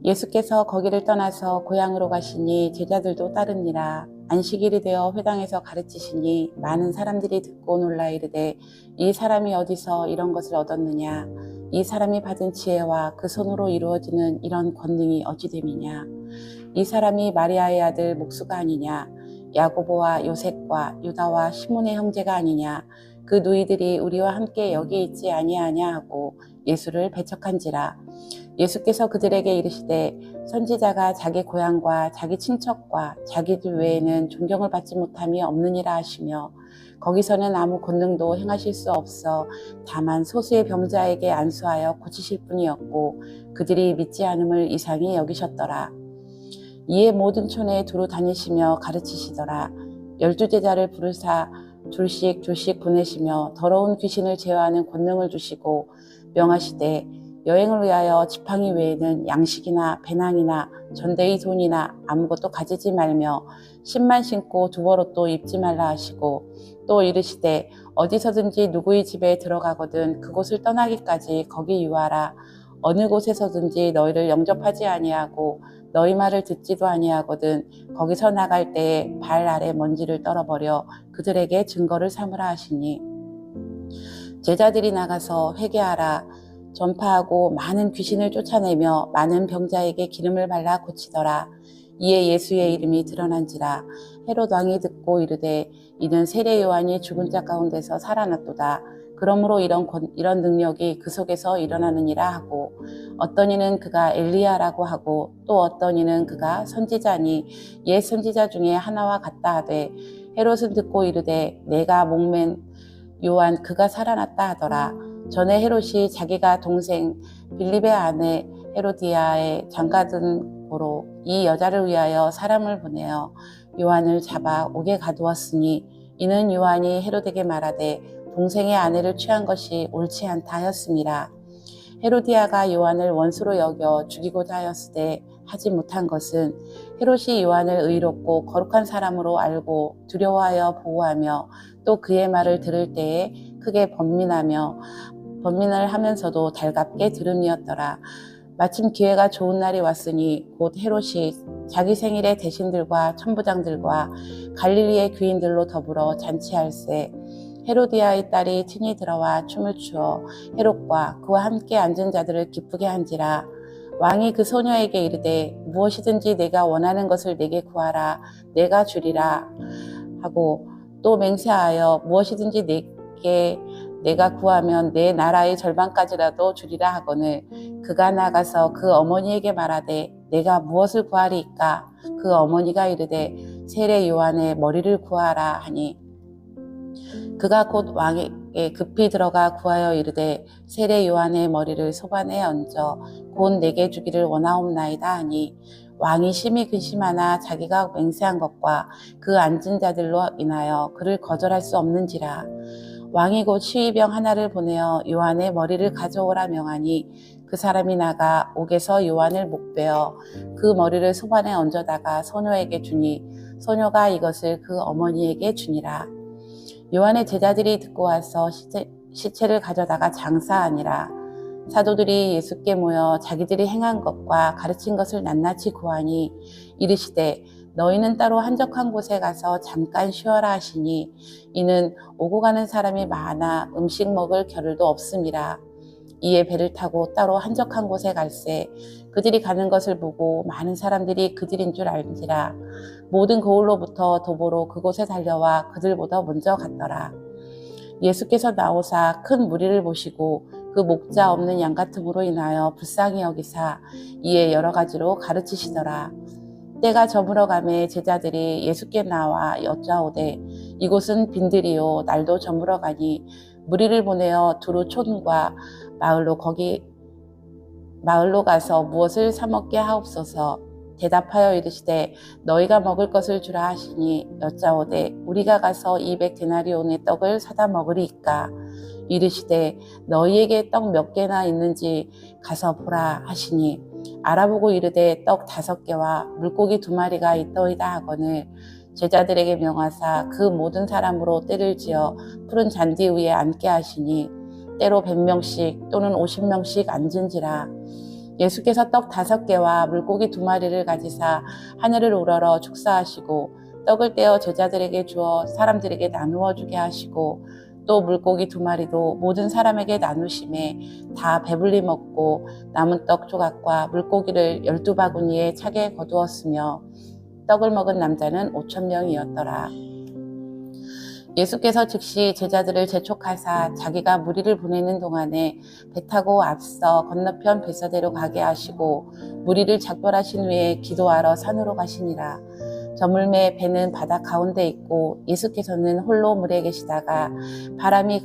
예수께서 거기를 떠나서 고향으로 가시니 제자들도 따르니라. 안식일이 되어 회당에서 가르치시니 많은 사람들이 듣고 놀라 이르되 이 사람이 어디서 이런 것을 얻었느냐? 이 사람이 받은 지혜와 그 손으로 이루어지는 이런 권능이 어찌 됨이냐? 이 사람이 마리아의 아들 목수가 아니냐? 야고보와 요셉과 유다와 시몬의 형제가 아니냐? 그 누이들이 우리와 함께 여기 있지 아니하냐 하고 예수를 배척한지라. 예수께서 그들에게 이르시되 선지자가 자기 고향과 자기 친척과 자기들 외에는 존경을 받지 못함이 없느니라 하시며, 거기서는 아무 권능도 행하실 수 없어 다만 소수의 병자에게 안수하여 고치실 뿐이었고 그들이 믿지 않음을 이상히 여기셨더라. 이에 모든 촌에 두루 다니시며 가르치시더라. 12제자를 부르사 둘씩 보내시며 더러운 귀신을 제어하는 권능을 주시고 명하시되 여행을 위하여 지팡이 외에는 양식이나 배낭이나 전대의 돈이나 아무것도 가지지 말며 신만 신고 두벌옷도 입지 말라 하시고, 또 이르시되 어디서든지 누구의 집에 들어가거든 그곳을 떠나기까지 거기 유하라. 어느 곳에서든지 너희를 영접하지 아니하고 너희 말을 듣지도 아니하거든 거기서 나갈 때에 발 아래 먼지를 떨어버려 그들에게 증거를 삼으라 하시니, 제자들이 나가서 회개하라. 전파하고 많은 귀신을 쫓아내며 많은 병자에게 기름을 발라 고치더라. 이에 예수의 이름이 드러난지라. 헤롯 왕이 듣고 이르되 이는 세례 요한이 죽은 자 가운데서 살아났도다. 그러므로 이런 능력이 그 속에서 일어나느니라 하고, 어떤 이는 그가 엘리야라고 하고 또 어떤 이는 그가 선지자니 옛 선지자 중에 하나와 같다 하되, 헤롯은 듣고 이르되 내가 목맨 요한 그가 살아났다 하더라. 전에 헤롯이 자기가 동생 빌립의 아내 헤로디아의 장가든 고로 이 여자를 위하여 사람을 보내어 요한을 잡아 옥에 가두었으니, 이는 요한이 헤롯에게 말하되 동생의 아내를 취한 것이 옳지 않다 하였음이라. 헤로디아가 요한을 원수로 여겨 죽이고자 하였으되 하지 못한 것은, 헤롯이 요한을 의롭고 거룩한 사람으로 알고 두려워하여 보호하며 또 그의 말을 들을 때에 크게 번민을 하면서도 달갑게 들음이었더라. 마침 기회가 좋은 날이 왔으니 곧 헤롯이 자기 생일에 대신들과 천부장들과 갈릴리의 귀인들로 더불어 잔치할세, 헤로디아의 딸이 친히 들어와 춤을 추어 헤롯과 그와 함께 앉은 자들을 기쁘게 한지라. 왕이 그 소녀에게 이르되 무엇이든지 내가 원하는 것을 내게 구하라. 내가 주리라 하고, 또 맹세하여 무엇이든지 내가 구하면 내 나라의 절반까지라도 주리라 하거늘, 그가 나가서 그 어머니에게 말하되 내가 무엇을 구하리이까? 그 어머니가 이르되 세례 요한의 머리를 구하라 하니, 그가 곧 왕에게 급히 들어가 구하여 이르되 세례 요한의 머리를 소반에 얹어 곧 내게 주기를 원하옵나이다 하니, 왕이 심히 근심하나 자기가 맹세한 것과 그 앉은 자들로 인하여 그를 거절할 수 없는지라. 왕이 곧 시위병 하나를 보내어 요한의 머리를 가져오라 명하니, 그 사람이 나가 옥에서 요한을 목베어 그 머리를 소반에 얹어다가 소녀에게 주니, 소녀가 이것을 그 어머니에게 주니라. 요한의 제자들이 듣고 와서 시체를 가져다가 장사하니라. 사도들이 예수께 모여 자기들이 행한 것과 가르친 것을 낱낱이 구하니, 이르시되 너희는 따로 한적한 곳에 가서 잠깐 쉬어라 하시니, 이는 오고 가는 사람이 많아 음식 먹을 겨를도 없음이라. 이에 배를 타고 따로 한적한 곳에 갈새 그들이 가는 것을 보고 많은 사람들이 그들인 줄 알지라. 모든 거울로부터 도보로 그곳에 달려와 그들보다 먼저 갔더라. 예수께서 나오사 큰 무리를 보시고 그 목자 없는 양 같음으로 인하여 불쌍히 여기사 이에 여러 가지로 가르치시더라. 때가 저물어 가매 제자들이 예수께 나와 여짜오되 이곳은 빈들이요 날도 저물어 가니 무리를 보내어 두루 촌과 마을로 가서 무엇을 사 먹게 하옵소서. 대답하여 이르시되 너희가 먹을 것을 주라 하시니, 여짜오되 우리가 가서 200데나리온의 떡을 사다 먹으리이까? 이르시되 너희에게 떡 몇 개나 있는지 가서 보라 하시니, 알아보고 이르되 떡 5개와 물고기 2마리가 있더이다 하거늘, 제자들에게 명하사 그 모든 사람으로 때를 지어 푸른 잔디 위에 앉게 하시니, 때로 100명씩 또는 50명씩 앉은지라. 예수께서 떡 5개와 물고기 2마리를 가지사 하늘을 우러러 축사하시고 떡을 떼어 제자들에게 주어 사람들에게 나누어 주게 하시고 또 물고기 2마리도 모든 사람에게 나누심에 다 배불리 먹고 남은 떡 조각과 물고기를 12바구니에 차게 거두었으며 떡을 먹은 남자는 5,000명이었더라. 예수께서 즉시 제자들을 재촉하사 자기가 무리를 보내는 동안에 배 타고 앞서 건너편 벳사대로 가게 하시고 무리를 작별하신 후에 기도하러 산으로 가시니라. 저물매 배는 바다 가운데 있고 예수께서는 홀로 물에 계시다가 바람이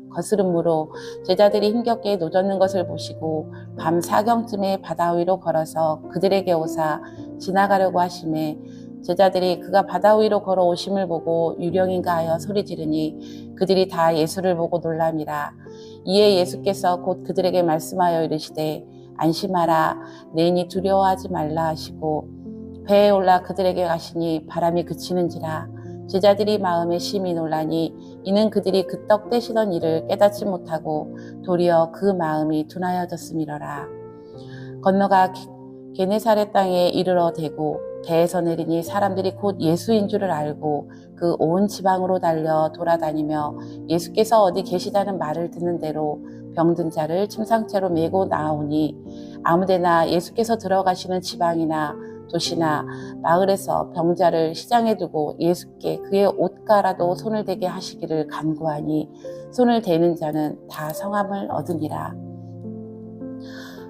거스름으로 제자들이 힘겹게 노젓는 것을 보시고 밤 4경쯤에 바다 위로 걸어서 그들에게 오사 지나가려고 하심에 제자들이 그가 바다 위로 걸어오심을 보고 유령인가 하여 소리 지르니 그들이 다 예수를 보고 놀람이라. 이에 예수께서 곧 그들에게 말씀하여 이르시되 안심하라 내니 두려워하지 말라 하시고 배에 올라 그들에게 가시니 바람이 그치는지라. 제자들이 마음에 심히 놀라니 이는 그들이 그 떡 떼시던 일을 깨닫지 못하고 도리어 그 마음이 둔하여졌음이러라. 건너가 게네사렛 땅에 이르러 대고 배에서 내리니 사람들이 곧 예수인 줄을 알고 그 온 지방으로 달려 돌아다니며 예수께서 어디 계시다는 말을 듣는 대로 병든 자를 침상째로 메고 나오니 아무데나 예수께서 들어가시는 지방이나 도시나 마을에서 병자를 시장에 두고 예수께 그의 옷가라도 손을 대게 하시기를 간구하니 손을 대는 자는 다 성함을 얻으니라.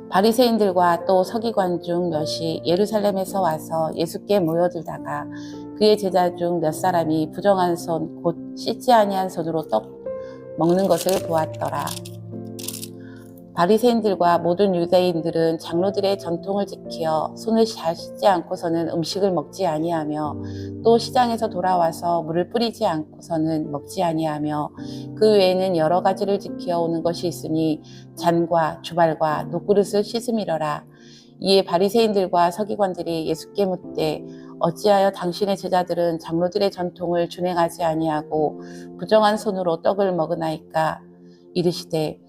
바리새인들과 또 서기관 중 몇이 예루살렘에서 와서 예수께 모여들다가 그의 제자 중 몇 사람이 부정한 손 곧 씻지 아니한 손으로 떡 먹는 것을 보았더라. 바리새인들과 모든 유대인들은 장로들의 전통을 지키어 손을 잘 씻지 않고서는 음식을 먹지 아니하며 또 시장에서 돌아와서 물을 뿌리지 않고서는 먹지 아니하며 그 외에는 여러 가지를 지키어 오는 것이 있으니 잔과 주발과 녹그릇을 씻음이러라. 이에 바리새인들과 서기관들이 예수께 묻되 어찌하여 당신의 제자들은 장로들의 전통을 준행하지 아니하고 부정한 손으로 떡을 먹으나이까? 이르시되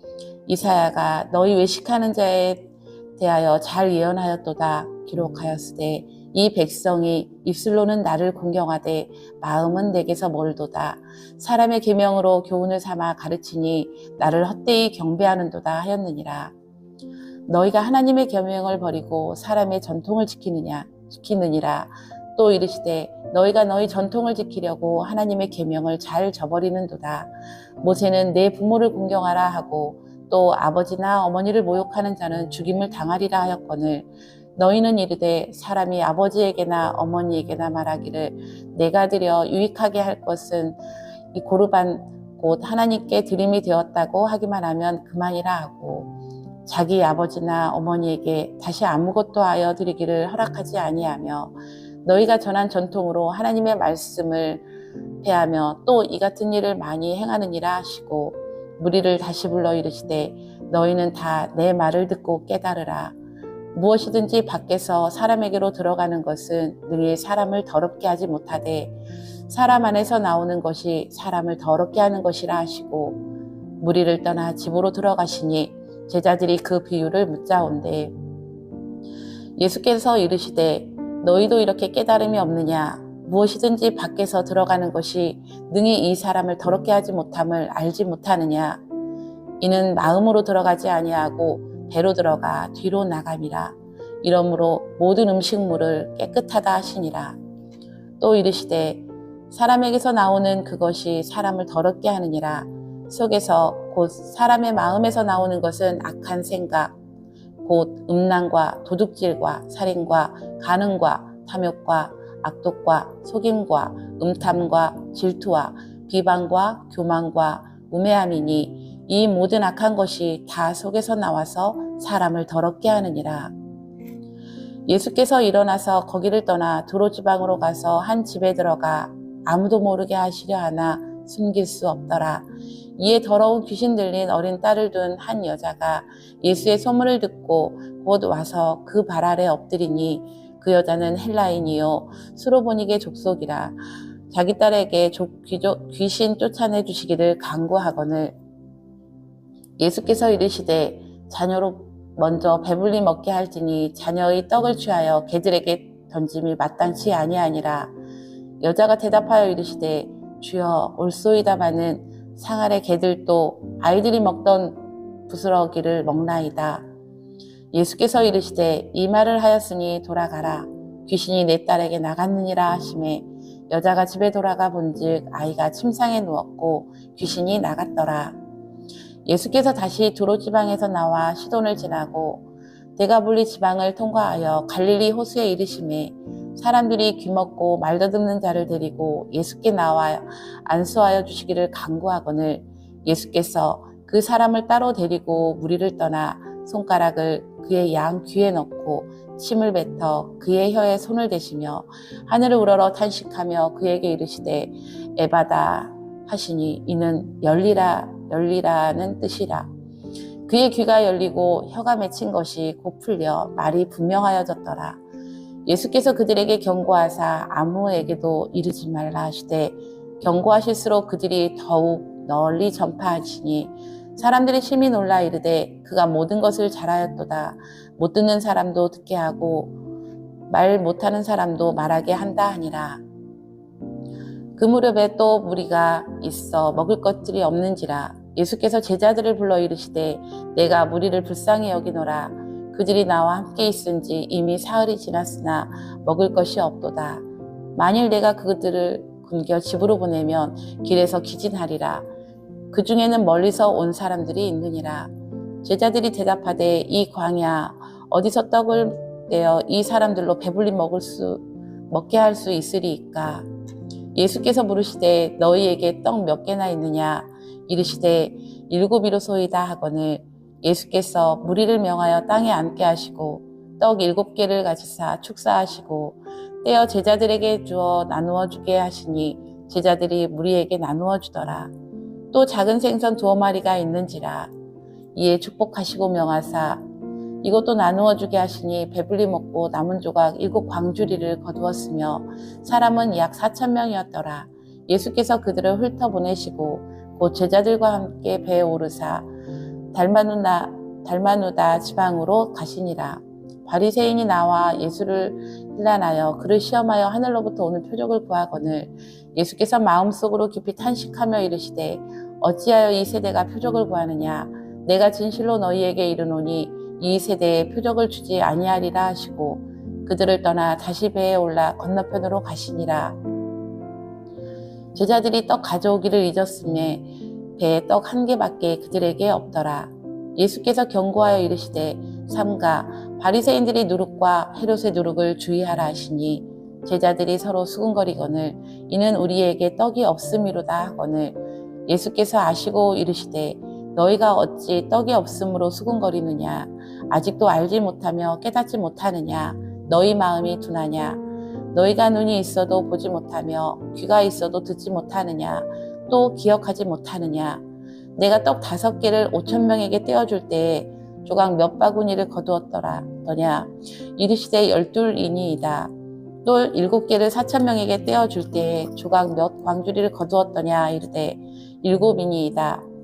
이사야가 너희 외식하는 자에 대하여 잘 예언하였도다. 기록하였으되 이 백성이 입술로는 나를 공경하되 마음은 내게서 멀도다. 사람의 계명으로 교훈을 삼아 가르치니 나를 헛되이 경배하는도다 하였느니라. 너희가 하나님의 계명을 버리고 사람의 전통을 지키느니라. 또 이르시되 너희가 너희 전통을 지키려고 하나님의 계명을 잘 저버리는도다. 모세는 내 부모를 공경하라 하고 또 아버지나 어머니를 모욕하는 자는 죽임을 당하리라 하였거늘 너희는 이르되 사람이 아버지에게나 어머니에게나 말하기를 내가 드려 유익하게 할 것은 이 고르반 곧 하나님께 드림이 되었다고 하기만 하면 그만이라 하고 자기 아버지나 어머니에게 다시 아무것도 하여 드리기를 허락하지 아니하며 너희가 전한 전통으로 하나님의 말씀을 폐하며 또 이 같은 일을 많이 행하느니라 하시고 무리를 다시 불러 이르시되 너희는 다 내 말을 듣고 깨달으라. 무엇이든지 밖에서 사람에게로 들어가는 것은 능히 사람을 더럽게 하지 못하되 사람 안에서 나오는 것이 사람을 더럽게 하는 것이라 하시고 무리를 떠나 집으로 들어가시니 제자들이 그 비유를 묻자온대 예수께서 이르시되 너희도 이렇게 깨달음이 없느냐? 무엇이든지 밖에서 들어가는 것이 능히 이 사람을 더럽게 하지 못함을 알지 못하느냐? 이는 마음으로 들어가지 아니하고 배로 들어가 뒤로 나감이라. 이러므로 모든 음식물을 깨끗하다 하시니라. 또 이르시되 사람에게서 나오는 그것이 사람을 더럽게 하느니라. 속에서 곧 사람의 마음에서 나오는 것은 악한 생각, 곧 음란과 도둑질과 살인과 간음과 탐욕과 악독과 속임과 음탐과 질투와 비방과 교만과 우매함이니 이 모든 악한 것이 다 속에서 나와서 사람을 더럽게 하느니라. 예수께서 일어나서 거기를 떠나 두로 지방으로 가서 한 집에 들어가 아무도 모르게 하시려 하나 숨길 수 없더라. 이에 더러운 귀신 들린 어린 딸을 둔 한 여자가 예수의 소문을 듣고 곧 와서 그 발 아래 엎드리니 그 여자는 헬라인이요 수로보니게 족속이라. 자기 딸에게 귀신 쫓아내 주시기를 간구하거늘 예수께서 이르시되 자녀로 먼저 배불리 먹게 할지니 자녀의 떡을 취하여 개들에게 던짐이 마땅치 아니하니라. 여자가 대답하여 이르시되 주여 올소이다마는 상아래 개들도 아이들이 먹던 부스러기를 먹나이다. 예수께서 이르시되 이 말을 하였으니 돌아가라. 귀신이 내 딸에게 나갔느니라 하시매 여자가 집에 돌아가 본즉 아이가 침상에 누웠고 귀신이 나갔더라. 예수께서 다시 두로 지방에서 나와 시돈을 지나고 데가볼리 지방을 통과하여 갈릴리 호수에 이르시매 사람들이 귀먹고 말 더듬는 자를 데리고 예수께 나와 안수하여 주시기를 간구하거늘 예수께서 그 사람을 따로 데리고 무리를 떠나 손가락을 그의 양 귀에 넣고 침을 뱉어 그의 혀에 손을 대시며 하늘을 우러러 탄식하며 그에게 이르시되 에바다 하시니 이는 열리라는 뜻이라. 그의 귀가 열리고 혀가 맺힌 것이 곧 풀려 말이 분명하여졌더라. 예수께서 그들에게 경고하사 아무에게도 이르지 말라 하시되 경고하실수록 그들이 더욱 널리 전파하시니 사람들이 심히 놀라 이르되 그가 모든 것을 잘하였도다. 못 듣는 사람도 듣게 하고 말 못하는 사람도 말하게 한다 하니라. 그 무렵에 또 무리가 있어 먹을 것들이 없는지라. 예수께서 제자들을 불러 이르시되 내가 무리를 불쌍히 여기노라. 그들이 나와 함께 있은지 이미 사흘이 지났으나 먹을 것이 없도다. 만일 내가 그들을 굶겨 집으로 보내면 길에서 기진하리라. 그 중에는 멀리서 온 사람들이 있느니라. 제자들이 대답하되 이 광야 어디서 떡을 떼어 이 사람들로 배불리 먹게 할 수 있으리이까. 예수께서 물으시되 너희에게 떡 몇 개나 있느냐. 이르시되 7이로소이다 하거늘 예수께서 무리를 명하여 땅에 앉게 하시고 떡 7개를 가지사 축사하시고 떼어 제자들에게 주어 나누어 주게 하시니 제자들이 무리에게 나누어 주더라. 또 작은 생선 2마리가 있는지라. 이에 축복하시고 명하사 이것도 나누어 주게 하시니 배불리 먹고 남은 조각 7광주리를 거두었으며 사람은 약 4,000명이었더라. 예수께서 그들을 훑어보내시고 곧 제자들과 함께 배에 오르사 달마누다 지방으로 가시니라. 바리새인이 나와 예수를 힐난하여 그를 시험하여 하늘로부터 오는 표적을 구하거늘 예수께서 마음속으로 깊이 탄식하며 이르시되 어찌하여 이 세대가 표적을 구하느냐. 내가 진실로 너희에게 이르노니 이 세대에 표적을 주지 아니하리라 하시고 그들을 떠나 다시 배에 올라 건너편으로 가시니라. 제자들이 떡 가져오기를 잊었음에 배에 떡 1개밖에 그들에게 없더라. 예수께서 경고하여 이르시되 삼가 바리새인들이 누룩과 헤롯의 누룩을 주의하라 하시니 제자들이 서로 수군거리거늘 이는 우리에게 떡이 없음이로다 하거늘 예수께서 아시고 이르시되 너희가 어찌 떡이 없음으로 수군거리느냐. 아직도 알지 못하며 깨닫지 못하느냐. 너희 마음이 둔하냐. 너희가 눈이 있어도 보지 못하며 귀가 있어도 듣지 못하느냐. 또 기억하지 못하느냐. 내가 떡 5개를 5,000명에게 떼어줄 때에 조각 몇 바구니를 거두었더냐. 이르시되 12이니이다. 또 7개를 4,000명에게 떼어줄 때에 조각 몇 광주리를 거두었더냐. 이르되 7이니이다.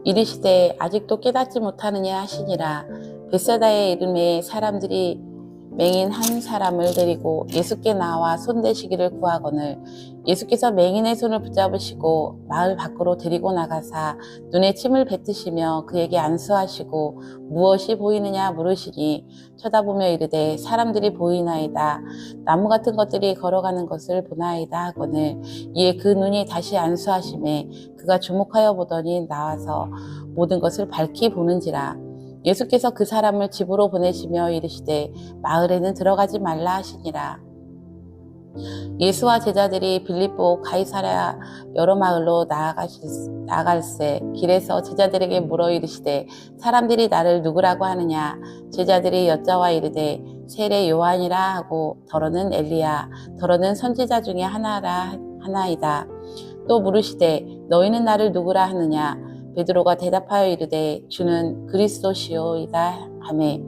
이르시되 아직도 깨닫지 못하느냐 하시니라. 벳사다에 이름에 사람들이 맹인 한 사람을 데리고 예수께 나와 손대시기를 구하거늘 예수께서 맹인의 손을 붙잡으시고 마을 밖으로 데리고 나가사 눈에 침을 뱉으시며 그에게 안수하시고 무엇이 보이느냐 물으시니 쳐다보며 이르되 사람들이 보이나이다. 나무 같은 것들이 걸어가는 것을 보나이다 하거늘 이에 그 눈이 다시 안수하심에 그가 주목하여 보더니 나와서 모든 것을 밝히 보는지라. 예수께서 그 사람을 집으로 보내시며 이르시되 마을에는 들어가지 말라 하시니라. 예수와 제자들이 빌립보 가이사랴 여러 마을로 나아갈새 길에서 제자들에게 물어 이르시되 사람들이 나를 누구라고 하느냐. 제자들이 여짜와 이르되 세례 요한이라 하고 더러는 엘리야 더러는 선지자 중에 하나이다. 또 물으시되 너희는 나를 누구라 하느냐. 베드로가 대답하여 이르되 주는 그리스도시오이다 하매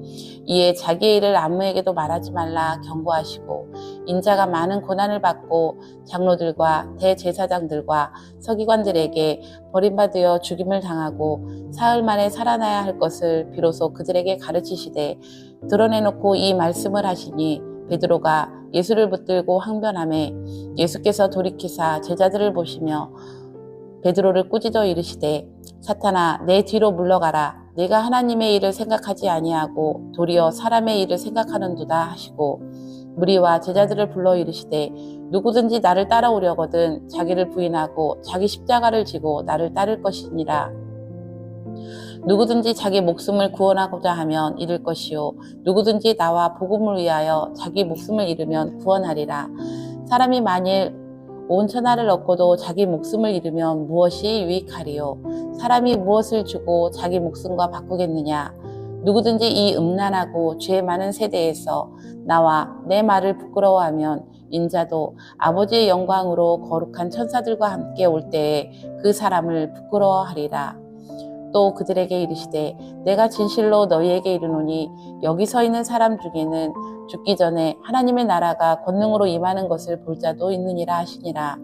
이에 자기의 일을 아무에게도 말하지 말라 경고하시고 인자가 많은 고난을 받고 장로들과 대제사장들과 서기관들에게 버림받으어 죽임을 당하고 사흘 만에 살아나야 할 것을 비로소 그들에게 가르치시되 드러내놓고 이 말씀을 하시니 베드로가 예수를 붙들고 항변하매 예수께서 돌이키사 제자들을 보시며 베드로를 꾸짖어 이르시되 사탄아 내 뒤로 물러가라 내가 하나님의 일을 생각하지 아니하고 도리어 사람의 일을 생각하는도다 하시고 무리와 제자들을 불러 이르시되 누구든지 나를 따라오려거든 자기를 부인하고 자기 십자가를 지고 나를 따를 것이니라. 누구든지 자기 목숨을 구원하고자 하면 잃을 것이요 누구든지 나와 복음을 위하여 자기 목숨을 잃으면 구원하리라. 사람이 만일 온 천하를 얻고도 자기 목숨을 잃으면 무엇이 유익하리요? 사람이 무엇을 주고 자기 목숨과 바꾸겠느냐? 누구든지 이 음란하고 죄 많은 세대에서 나와 내 말을 부끄러워하면 인자도 아버지의 영광으로 거룩한 천사들과 함께 올 때에 그 사람을 부끄러워하리라. 또 그들에게 이르시되 내가 진실로 너희에게 이르노니 여기 서 있는 사람 중에는 죽기 전에 하나님의 나라가 권능으로 임하는 것을 볼 자도 있느니라 하시니라.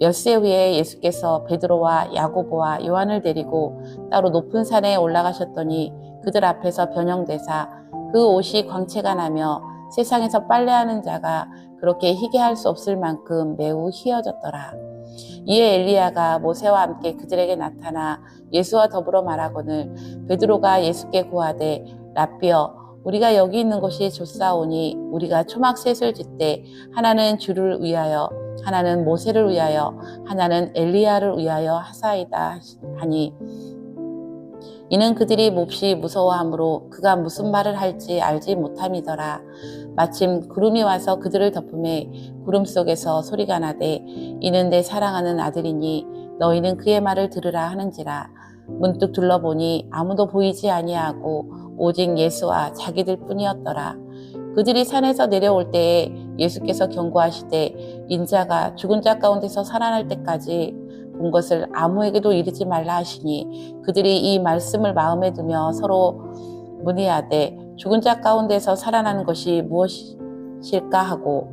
엿새 후에 예수께서 베드로와 야고보와 요한을 데리고 따로 높은 산에 올라가셨더니 그들 앞에서 변형되사 그 옷이 광채가 나며 세상에서 빨래하는 자가 그렇게 희게 할 수 없을 만큼 매우 희어졌더라. 이에 엘리야가 모세와 함께 그들에게 나타나 예수와 더불어 말하거늘 베드로가 예수께 고하되 랍비여 우리가 여기 있는 것이 좋사오니 우리가 초막셋을 짓되 하나는 주를 위하여 하나는 모세를 위하여 하나는 엘리야를 위하여 하사이다 하니 이는 그들이 몹시 무서워하므로 그가 무슨 말을 할지 알지 못함이더라. 마침 구름이 와서 그들을 덮음에 구름 속에서 소리가 나되 이는 내 사랑하는 아들이니 너희는 그의 말을 들으라 하는지라. 문득 둘러보니 아무도 보이지 아니하고 오직 예수와 자기들 뿐이었더라. 그들이 산에서 내려올 때에 예수께서 경고하시되 인자가 죽은 자 가운데서 살아날 때까지 본 것을 아무에게도 이르지 말라 하시니 그들이 이 말씀을 마음에 두며 서로 문의하되 죽은 자 가운데서 살아나는 것이 무엇일까 하고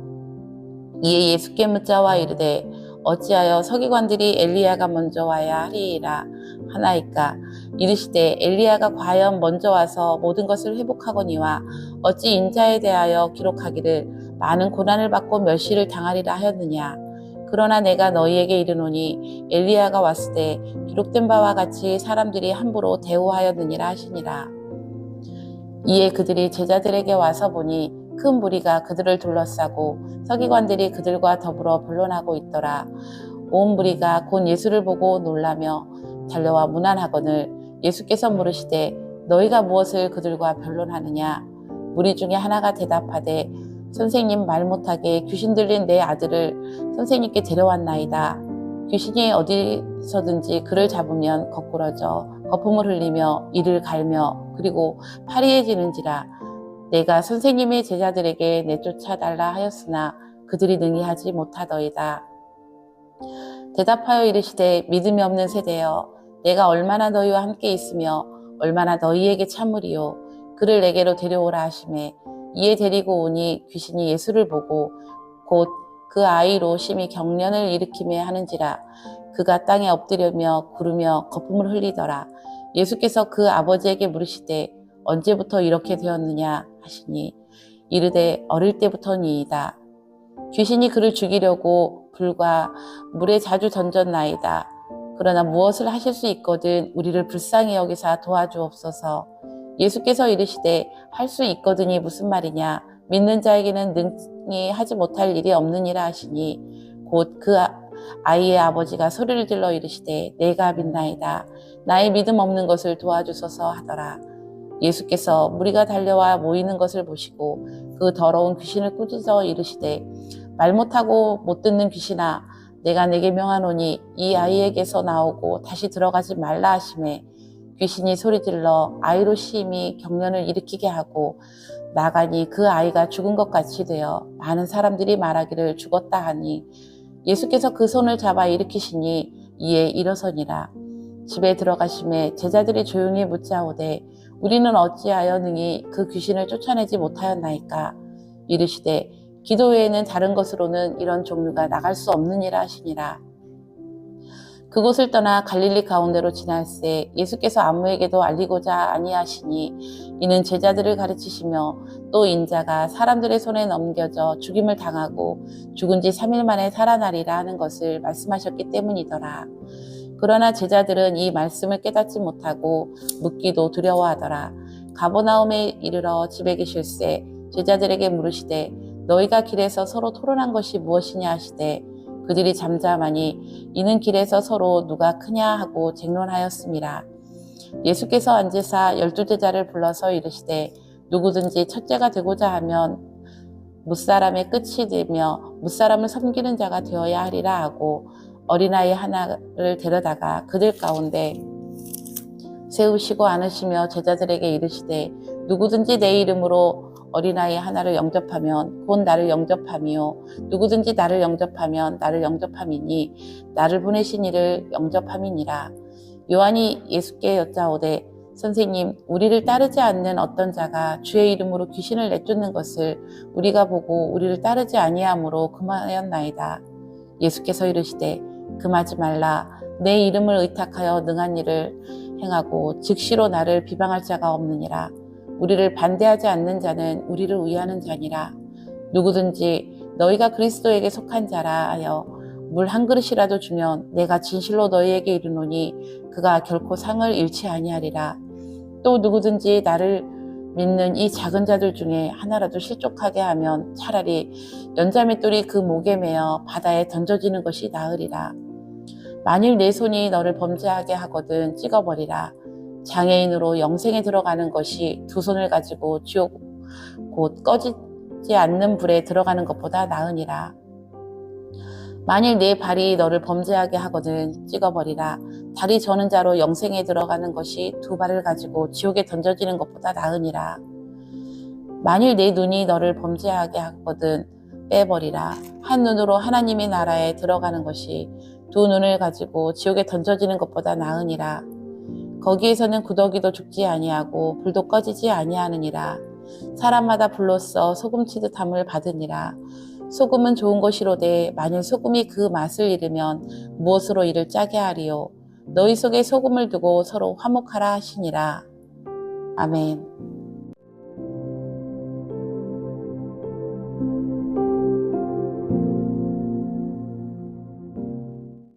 이에 예수께 묻자와 이르되 어찌하여 서기관들이 엘리야가 먼저 와야 하리이라 하나이까. 이르시되 엘리야가 과연 먼저 와서 모든 것을 회복하거니와 어찌 인자에 대하여 기록하기를 많은 고난을 받고 멸시를 당하리라 하였느냐. 그러나 내가 너희에게 이르노니 엘리야가 왔을 때 기록된 바와 같이 사람들이 함부로 대우하였느니라 하시니라. 이에 그들이 제자들에게 와서 보니 큰 무리가 그들을 둘러싸고 서기관들이 그들과 더불어 변론하고 있더라. 온 무리가 곧 예수를 보고 놀라며 달려와 문안하거늘 예수께서 물으시되 너희가 무엇을 그들과 변론하느냐. 무리 중에 하나가 대답하되 선생님 말 못하게 귀신 들린 내 아들을 선생님께 데려왔나이다. 귀신이 어디서든지 그를 잡으면 거꾸러져 거품을 흘리며 이를 갈며 그리고 파리해지는지라. 내가 선생님의 제자들에게 내쫓아달라 하였으나 그들이 능히 하지 못하더이다. 대답하여 이르시되 믿음이 없는 세대여 내가 얼마나 너희와 함께 있으며 얼마나 너희에게 참으리요. 그를 내게로 데려오라 하시매 이에 데리고 오니 귀신이 예수를 보고 곧 그 아이로 심히 경련을 일으키며 하는지라. 그가 땅에 엎드리며 구르며 거품을 흘리더라. 예수께서 그 아버지에게 물으시되 언제부터 이렇게 되었느냐 하시니 이르되 어릴 때부터니이다. 귀신이 그를 죽이려고 불과 물에 자주 던졌나이다. 그러나 무엇을 하실 수 있거든 우리를 불쌍히 여기사 도와주옵소서. 예수께서 이르시되 할 수 있거든이 무슨 말이냐. 믿는 자에게는 능히 하지 못할 일이 없느니라 하시니 곧 그 아이의 아버지가 소리를 질러 이르시되 내가 믿나이다. 나의 믿음 없는 것을 도와주소서 하더라. 예수께서 무리가 달려와 모이는 것을 보시고 그 더러운 귀신을 꾸짖어 이르시되 말 못하고 못 듣는 귀신아 내가 내게 명하노니 이 아이에게서 나오고 다시 들어가지 말라 하시매 귀신이 소리질러 아이로 심히 경련을 일으키게 하고 나가니 그 아이가 죽은 것 같이 되어 많은 사람들이 말하기를 죽었다 하니 예수께서 그 손을 잡아 일으키시니 이에 일어서니라. 집에 들어가심에 제자들이 조용히 묻자오되 우리는 어찌하여 능히 그 귀신을 쫓아내지 못하였나이까? 이르시되 기도 외에는 다른 것으로는 이런 종류가 나갈 수 없느니라 하시니라. 그곳을 떠나 갈릴리 가운데로 지날새 예수께서 아무에게도 알리고자 아니하시니 이는 제자들을 가르치시며 또 인자가 사람들의 손에 넘겨져 죽임을 당하고 죽은 지 3일 만에 살아나리라 하는 것을 말씀하셨기 때문이더라. 그러나 제자들은 이 말씀을 깨닫지 못하고 묻기도 두려워하더라. 가버나움에 이르러 집에 계실새 제자들에게 물으시되 너희가 길에서 서로 토론한 것이 무엇이냐 하시되 그들이 잠잠하니 이는 길에서 서로 누가 크냐 하고 쟁론하였음이라. 예수께서 앉으사 12제자를 불러서 이르시되 누구든지 첫째가 되고자 하면 무사람의 끝이 되며 무사람을 섬기는 자가 되어야 하리라 하고 어린아이 하나를 데려다가 그들 가운데 세우시고 안으시며 제자들에게 이르시되 누구든지 내 이름으로 어린아이 하나를 영접하면 곧 나를 영접함이요 누구든지 나를 영접하면 나를 영접함이니 나를 보내신 이를 영접함이니라. 요한이 예수께 여짜오되 선생님 우리를 따르지 않는 어떤 자가 주의 이름으로 귀신을 내쫓는 것을 우리가 보고 우리를 따르지 아니하므로 금하였나이다. 예수께서 이르시되 금하지 말라. 내 이름을 의탁하여 능한 일을 행하고 즉시로 나를 비방할 자가 없느니라. 우리를 반대하지 않는 자는 우리를 위하는 자니라. 누구든지 너희가 그리스도에게 속한 자라 하여 물 한 그릇이라도 주면 내가 진실로 너희에게 이르노니 그가 결코 상을 잃지 아니하리라. 또 누구든지 나를 믿는 이 작은 자들 중에 하나라도 실족하게 하면 차라리 연자맷돌이 그 목에 매어 바다에 던져지는 것이 나으리라. 만일 내 손이 너를 범죄하게 하거든 찍어버리라. 장애인으로 영생에 들어가는 것이 두 손을 가지고 지옥 곧 꺼지지 않는 불에 들어가는 것보다 나으니라. 만일 내 발이 너를 범죄하게 하거든 찍어버리라. 다리 저는 자로 영생에 들어가는 것이 두 발을 가지고 지옥에 던져지는 것보다 나으니라. 만일 내 눈이 너를 범죄하게 하거든 빼버리라. 한 눈으로 하나님의 나라에 들어가는 것이 두 눈을 가지고 지옥에 던져지는 것보다 나으니라. 거기에서는 구더기도 죽지 아니하고 불도 꺼지지 아니하느니라. 사람마다 불로써 소금치듯함을 받으니라. 소금은 좋은 것이로되 만일 소금이 그 맛을 잃으면 무엇으로 이를 짜게 하리요. 너희 속에 소금을 두고 서로 화목하라 하시니라. 아멘.